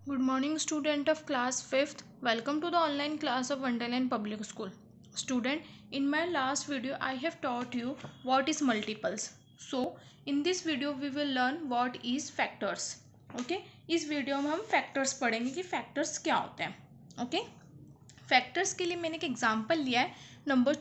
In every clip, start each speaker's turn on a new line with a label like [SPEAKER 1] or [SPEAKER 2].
[SPEAKER 1] Good morning, student of class 5th. Welcome to the online class of Wonderland Public School. Student, in my last video, I have taught you what is multiples. So, in this video, we will learn what is factors. Okay? इस video में हम factors पढ़ेंगे कि factors क्या होते हैं. Okay? Factors के लिए मैंने एक एग्जांपल लिया है नंबर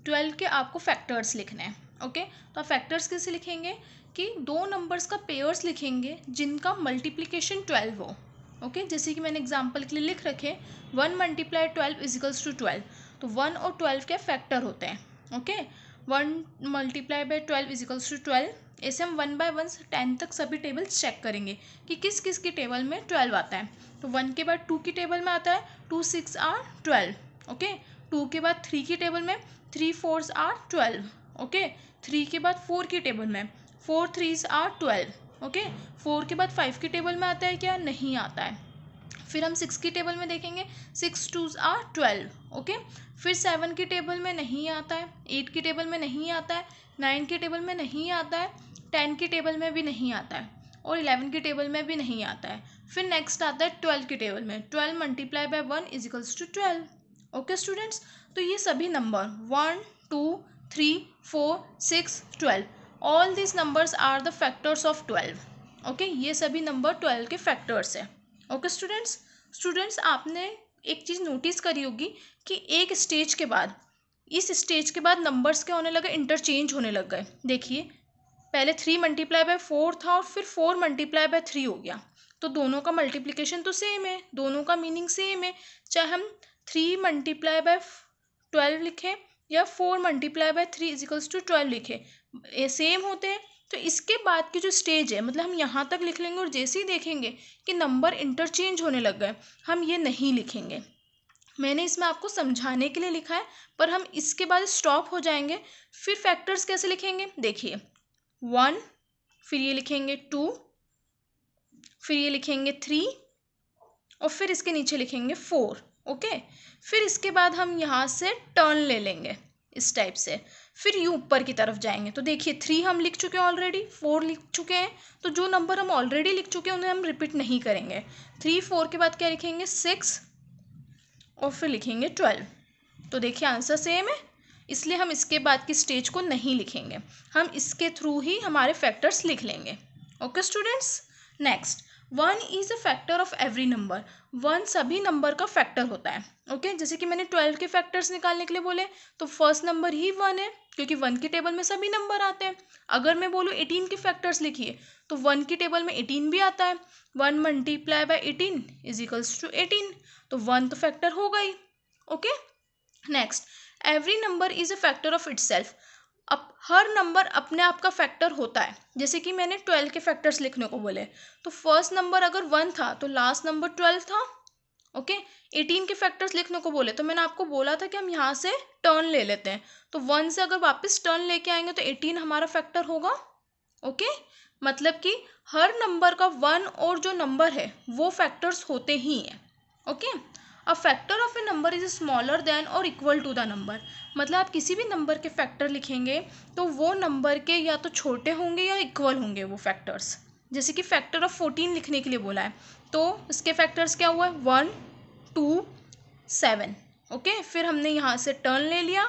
[SPEAKER 1] 12 के आपको फैक्टर्स लिखने हैं. ओके, तो आप फैक्टर्स कैसे लिखेंगे कि दो नंबर्स का पेयर्स लिखेंगे जिनका मल्टीप्लिकेशन 12 हो. ओके, जैसे कि मैंने एग्जांपल के लिए लिख रखे 1 मल्टीप्लाई 12 इजिकल्स टू 12. तो 1 और 12 के फैक्टर होते हैं. Okay, 1 multiply by 12 equals to 12. ऐसे हम 1 बाय 1 से 10 तक सभी टेबल्स चेक करेंगे कि किस किस की टेबल में 12 आता है. तो 1 के बाद 2 की टेबल में आता है 2 6 आर 12. ओके, 2 के बाद 3 की टेबल में 3 4 आर 12. ओके, 3 के बाद 4 की टेबल में 4 3 आर 12. ओके, 4 के बाद 5 की टेबल में आता है क्या? नहीं आता है. फिर हम 6 की टेबल में देखेंगे 6 2 आर 12. ओके, फिर 7 की टेबल में नहीं आता है, 8 की टेबल में नहीं आता है, 9 की टेबल में नहीं आता है, 10 की टेबल में भी नहीं आता है और 11 की टेबल में भी नहीं आता है. फिर नेक्स्ट आता है 12 की टेबल में 12 multiply by 1 equals to 12. Okay students, तो ये सभी number 1 2 3 4 6 12 all this numbers are the factors of 12. Okay, ये सभी नंबर 12 के फैक्टर्स है. ओके स्टूडेंट्स आपने एक चीज़ नोटिस करी होगी कि एक स्टेज के बाद इस स्टेज के बाद नंबर्स क्या होने लगे? इंटरचेंज होने लग गए. देखिए, पहले 3 मल्टीप्लाई बाय 4 था और फिर 4 मल्टीप्लाई बाय 3 हो गया. तो दोनों का मल्टीप्लिकेशन तो सेम है, दोनों का मीनिंग सेम है. चाहे हम 3 मल्टीप्लाई बाय 12 लिखें या 4 मल्टीप्लाई बाय 3 इजिकल्स टू 12 लिखें, ये सेम होते हैं. तो इसके बाद की जो स्टेज है, मतलब हम यहाँ तक लिख लेंगे और जैसे ही देखेंगे कि नंबर इंटरचेंज होने लग गए, हम ये नहीं लिखेंगे. मैंने इसमें आपको समझाने के लिए लिखा है, पर हम इसके बाद स्टॉप हो जाएंगे. फिर फैक्टर्स कैसे लिखेंगे? देखिए, 1, फिर ये लिखेंगे 2, फिर ये लिखेंगे 3 और फिर इसके नीचे लिखेंगे 4. ओके, फिर इसके बाद हम यहाँ से टर्न ले लेंगे इस टाइप से. फिर ये ऊपर की तरफ जाएंगे. तो देखिए, 3 हम लिख चुके हैं ऑलरेडी, 4 लिख चुके हैं. तो जो नंबर हम ऑलरेडी लिख चुके हैं उन्हें हम रिपीट नहीं करेंगे. 3 4 के बाद क्या लिखेंगे? 6 और फिर लिखेंगे 12. तो देखिए, आंसर सेम है, इसलिए हम इसके बाद की स्टेज को नहीं लिखेंगे. हम इसके थ्रू ही हमारे फैक्टर्स लिख लेंगे. Okay students, next 1 is a factor of every number. 1 सभी नंबर का फैक्टर होता है. ओके, जैसे कि मैंने 12 के फैक्टर्स निकालने के लिए बोले, तो फर्स्ट नंबर ही 1 है क्योंकि 1 की टेबल में सभी नंबर आते हैं. अगर मैं बोलूँ 18 के फैक्टर्स लिखिए, तो 1 की टेबल में 18 भी आता है. 1 multiply by 18 is equals to 18. तो 1 तो फैक्टर होगा ही. Okay, next, every number is a factor of itself. अब हर नंबर अपने आप का फैक्टर होता है. जैसे कि मैंने 12 के फैक्टर्स लिखने को बोले, तो फर्स्ट नंबर अगर 1 था तो लास्ट नंबर 12 था. ओके, 18 के फैक्टर्स लिखने को बोले, तो मैंने आपको बोला था कि हम यहाँ से टर्न ले लेते हैं. तो 1 से अगर वापस टर्न लेके आएंगे तो 18 हमारा फैक्टर होगा. ओके, मतलब कि हर नंबर का 1 और जो नंबर है वो फैक्टर्स होते ही हैं. Okay, a factor of A number is smaller than और इक्वल टू द नंबर. मतलब आप किसी भी नंबर के फैक्टर लिखेंगे तो वो नंबर के या तो छोटे होंगे या इक्वल होंगे वो फैक्टर्स. जैसे कि फैक्टर ऑफ 14 लिखने के लिए बोला है, तो इसके फैक्टर्स क्या हुआ है? 1 2 7. ओके, फिर हमने यहाँ से टर्न ले लिया.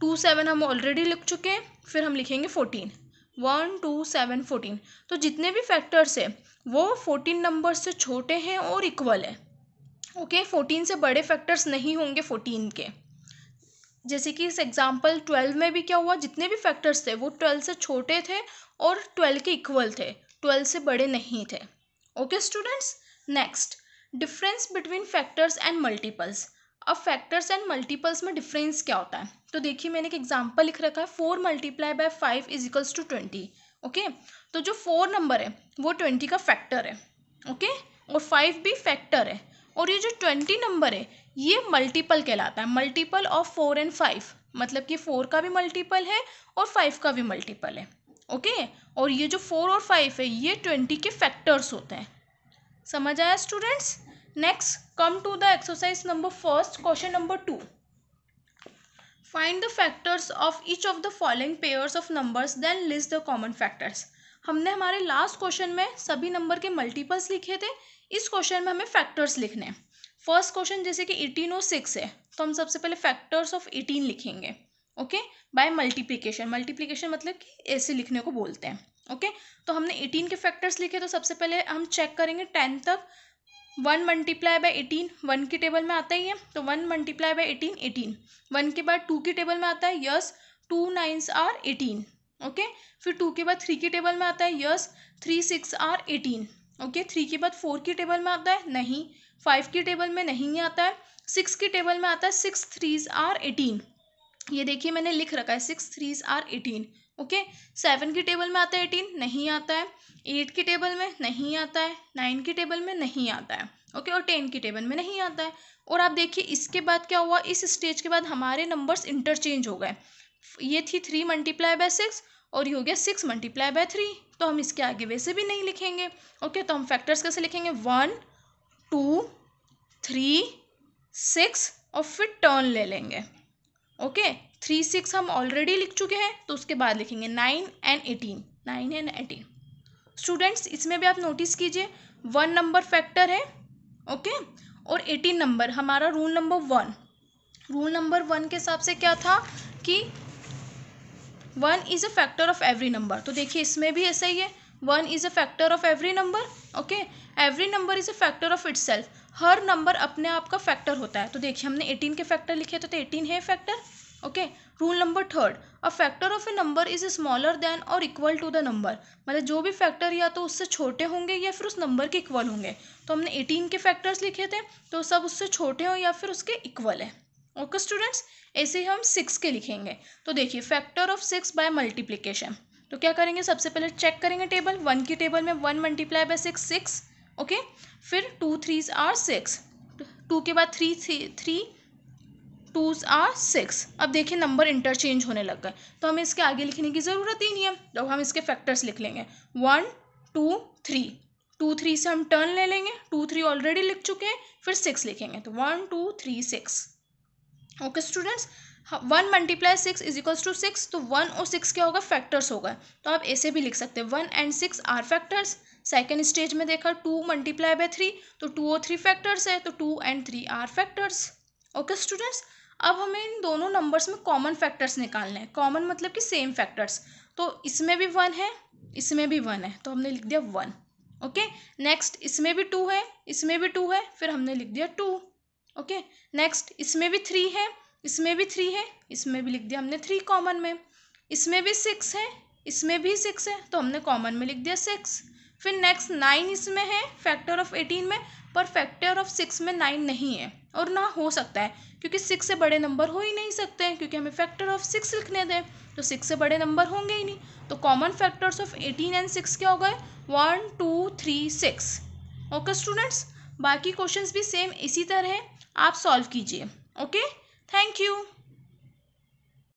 [SPEAKER 1] 2 7 हम ऑलरेडी लिख चुके हैं, फिर हम लिखेंगे 14. 1 2 7 14. तो जितने भी फैक्टर्स है वो 14 नंबर से छोटे हैं और इक्वल है. ओके, 14 से बड़े फैक्टर्स नहीं होंगे 14 के. जैसे कि इस एग्जाम्पल 12 में भी क्या हुआ, जितने भी फैक्टर्स थे वो 12 से छोटे थे और 12 के इक्वल थे, 12 से बड़े नहीं थे. Okay students, next, difference between factors and multiples. अब फैक्टर्स एंड मल्टीपल्स में डिफरेंस क्या होता है? तो देखिए, मैंने एक एग्जाम्पल लिख रखा है 4 multiply by 5 is equals to 20. Okay, तो जो 4 नंबर है वो 20 का फैक्टर है. ओके, और 5 भी फैक्टर है. और ये जो 20 नंबर है ये मल्टीपल कहलाता है, मल्टीपल ऑफ 4 एंड 5. मतलब कि 4 का भी मल्टीपल है और 5 का भी मल्टीपल है. ओके, और ये जो 4 और 5 है ये 20 के फैक्टर्स होते हैं. समझ आया students? Next, come to the exercise number first, question number 2. Find the factors of each of the following pairs of numbers then list the common factors. हमने हमारे लास्ट क्वेश्चन में सभी नंबर के मल्टीपल्स लिखे थे, इस क्वेश्चन में हमें फैक्टर्स लिखने हैं। फर्स्ट क्वेश्चन जैसे कि 18 और 6 है, तो हम सबसे पहले फैक्टर्स ऑफ 18 लिखेंगे, ओके, बाय मल्टीप्लिकेशन। मल्टीप्लिकेशन मतलब कि ऐसे लिखने को बोलते हैं, ओके। तो हमने 18 के फैक्टर्स लिखे, तो सबसे पहले हम चेक करेंगे 10 तक। 1 मल्टीप्लाई बाय 18 1 की टेबल में आता ही है, तो 1 मल्टीप्लाई बाय 18 18। 1 के बाद 2 की टेबल में आता है, यस, 2 9s आर 18, ओके। फिर 2 के बाद 3 की टेबल में आता है, यस, 3 6 आर 18, ओके। 3 के बाद 4 की टेबल में आता है, नहीं। 5 की टेबल में नहीं आता है। 6 की टेबल में आता है, 6 3s आर 18, ये देखिए मैंने लिख रखा है 6 3s आर 18, ओके। 7 की टेबल में आता है 18, नहीं आता है। 8 की टेबल में नहीं आता है। 9 की टेबल में नहीं आता है, ओके। और 10 की टेबल में नहीं आता है। और आप देखिए इसके बाद क्या हुआ, इस स्टेज के बाद हमारे नंबर्स इंटरचेंज हो गए। ये थी 3 मल्टीप्लाई बाय 6 और ये हो गया 6 मल्टीप्लाई बाय 3, तो हम इसके आगे वैसे भी नहीं लिखेंगे, ओके। तो हम फैक्टर्स कैसे लिखेंगे, 1 2 3 6 और फिर टर्न ले लेंगे, ओके। 3 6 हम ऑलरेडी लिख चुके हैं, तो उसके बाद लिखेंगे 9 एंड 18, 9 एंड 18। स्टूडेंट्स इसमें भी आप नोटिस कीजिए 1 नंबर फैक्टर है, ओके, और 18 नंबर हमारा रूल नंबर 1। रूल नंबर 1 के हिसाब से क्या था कि 1 is a factor of every number, तो देखिए इसमें भी ऐसा ही है, 1 is a factor of every number, okay. Every number is a factor of itself, her number अपने आप का फैक्टर होता है। तो देखिए हमने 18 के फैक्टर लिखे थे, तो 18 है factor, okay. Rule number 3, a factor of A number is smaller than और इक्वल टू द नंबर, मतलब जो भी फैक्टर या तो उससे छोटे होंगे या फिर उस नंबर के इक्वल होंगे। तो हमने 18 के फैक्टर्स लिखे थे, तो सब उससे छोटे हो या फिर उसके इक्वल है, ओके स्टूडेंट्स। ऐसे ही हम 6 के लिखेंगे, तो देखिए फैक्टर ऑफ 6 बाय मल्टीप्लिकेशन। तो क्या करेंगे, सबसे पहले चेक करेंगे टेबल। 1 की टेबल में 1 मल्टीप्लाई बाय 6 6, ओके। फिर 2 3s आर 6, 2 के बाद 3 2s आर 6। अब देखिए नंबर इंटरचेंज होने लग गए, तो हमें इसके आगे लिखने की ज़रूरत ही नहीं है, तो हम इसके फैक्टर्स लिख लेंगे 1 2 3। 2 3 से हम टर्न ले लेंगे, 2 3 ऑलरेडी लिख चुके हैं, फिर 6 लिखेंगे, तो 1 2 3 6, okay students. 1 multiply 6 is equals to 6, तो 1 और 6 क्या होगा, फैक्टर्स होगा। तो आप ऐसे भी लिख सकते हैं 1 and 6 are factors. Second stage में देखा 2 मल्टीप्लाई बाय 3, तो 2 और 3 फैक्टर्स है, तो 2 and 3 are factors, okay students. अब हमें इन दोनों नंबर्स में कॉमन फैक्टर्स निकालने हैं। कॉमन मतलब कि सेम फैक्टर्स, तो इसमें भी 1 है, इसमें भी 1 है, तो हमने लिख दिया 1, ओके। नेक्स्ट इसमें भी 2 है, इसमें भी 2 है, फिर हमने लिख दिया 2, ओके। नेक्स्ट इसमें भी 3 है, इसमें भी 3 है, इसमें भी लिख दिया हमने 3 कॉमन में। इसमें भी 6 है, इसमें भी 6 है, तो हमने कॉमन में लिख दिया 6। फिर नेक्स्ट 9 इसमें है फैक्टर ऑफ 18 में, पर फैक्टर ऑफ 6 में 9 नहीं है और ना हो सकता है, क्योंकि 6 से बड़े नंबर हो ही नहीं सकते, क्योंकि हमें फैक्टर ऑफ 6 लिखने दें, तो 6 से बड़े नंबर होंगे ही नहीं। तो कॉमन फैक्टर्स ऑफ 18 एंड 6 क्या हो गए, 1 2 3 6, ओके स्टूडेंट्स। बाकी क्वेश्चंस भी सेम इसी तरह है, आप सॉल्व कीजिए, ओके। Thank you.